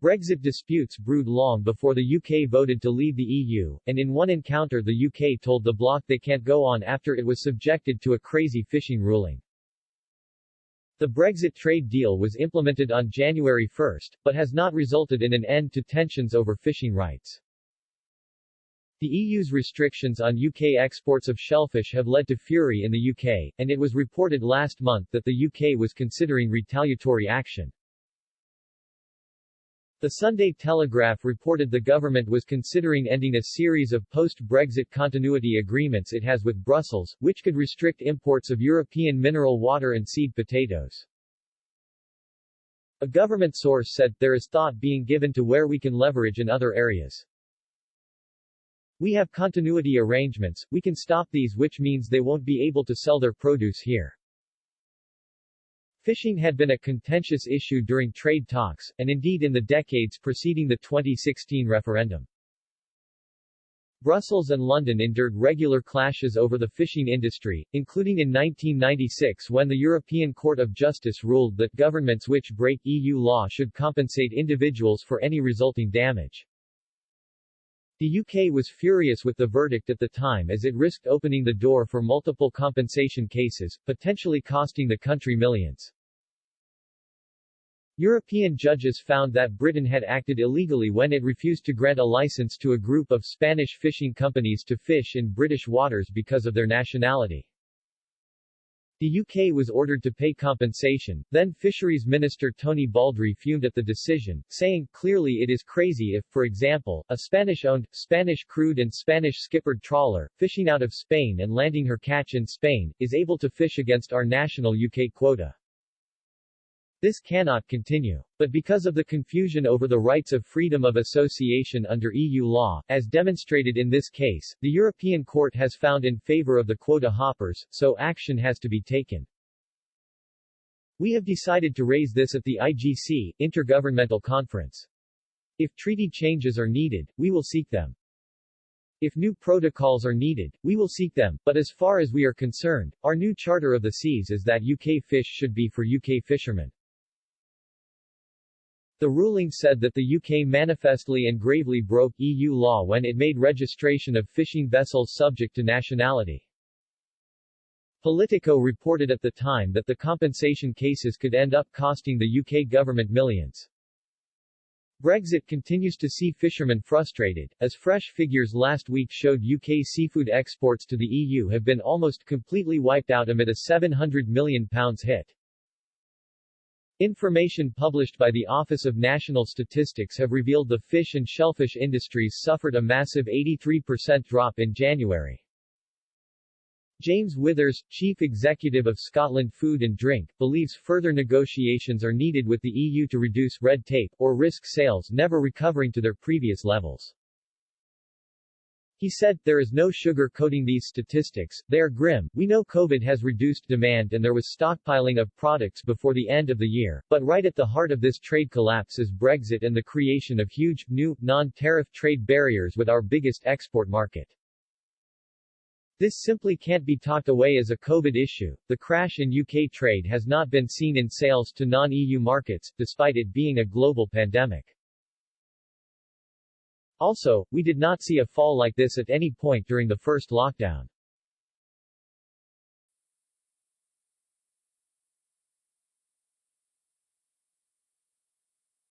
Brexit disputes brewed long before the UK voted to leave the EU, and in one encounter the UK told the bloc they can't go on after it was subjected to a crazy fishing ruling. The Brexit trade deal was implemented on January 1, but has not resulted in an end to tensions over fishing rights. The EU's restrictions on UK exports of shellfish have led to fury in the UK, and it was reported last month that the UK was considering retaliatory action. The Sunday Telegraph reported the government was considering ending a series of post-Brexit continuity agreements it has with Brussels, which could restrict imports of European mineral water and seed potatoes. A government source said, "There is thought being given to where we can leverage in other areas. We have continuity arrangements, we can stop these, which means they won't be able to sell their produce here." Fishing had been a contentious issue during trade talks, and indeed in the decades preceding the 2016 referendum. Brussels and London endured regular clashes over the fishing industry, including in 1996 when the European Court of Justice ruled that governments which break EU law should compensate individuals for any resulting damage. The UK was furious with the verdict at the time as it risked opening the door for multiple compensation cases, potentially costing the country millions. European judges found that Britain had acted illegally when it refused to grant a license to a group of Spanish fishing companies to fish in British waters because of their nationality. The UK was ordered to pay compensation. Then Fisheries Minister Tony Baldry fumed at the decision, saying, "Clearly it is crazy if, for example, a Spanish-owned, Spanish-crewed and Spanish-skippered trawler, fishing out of Spain and landing her catch in Spain, is able to fish against our national UK quota. This cannot continue. But because of the confusion over the rights of freedom of association under EU law, as demonstrated in this case, the European Court has found in favor of the quota hoppers, so action has to be taken. We have decided to raise this at the IGC, Intergovernmental Conference. If treaty changes are needed, we will seek them. If new protocols are needed, we will seek them, but as far as we are concerned, our new Charter of the Seas is that UK fish should be for UK fishermen." The ruling said that the UK manifestly and gravely broke EU law when it made registration of fishing vessels subject to nationality. Politico reported at the time that the compensation cases could end up costing the UK government millions. Brexit continues to see fishermen frustrated, as fresh figures last week showed UK seafood exports to the EU have been almost completely wiped out amid a £700 million hit. Information published by the Office of National Statistics have revealed the fish and shellfish industries suffered a massive 83% drop in January. James Withers, Chief Executive of Scotland Food and Drink, believes further negotiations are needed with the EU to reduce red tape, or risk sales never recovering to their previous levels. He said, "There is no sugar-coating these statistics, they are grim. We know COVID has reduced demand and there was stockpiling of products before the end of the year, but right at the heart of this trade collapse is Brexit and the creation of huge, new, non-tariff trade barriers with our biggest export market. This simply can't be talked away as a COVID issue. The crash in UK trade has not been seen in sales to non-EU markets, despite it being a global pandemic. Also, we did not see a fall like this at any point during the first lockdown.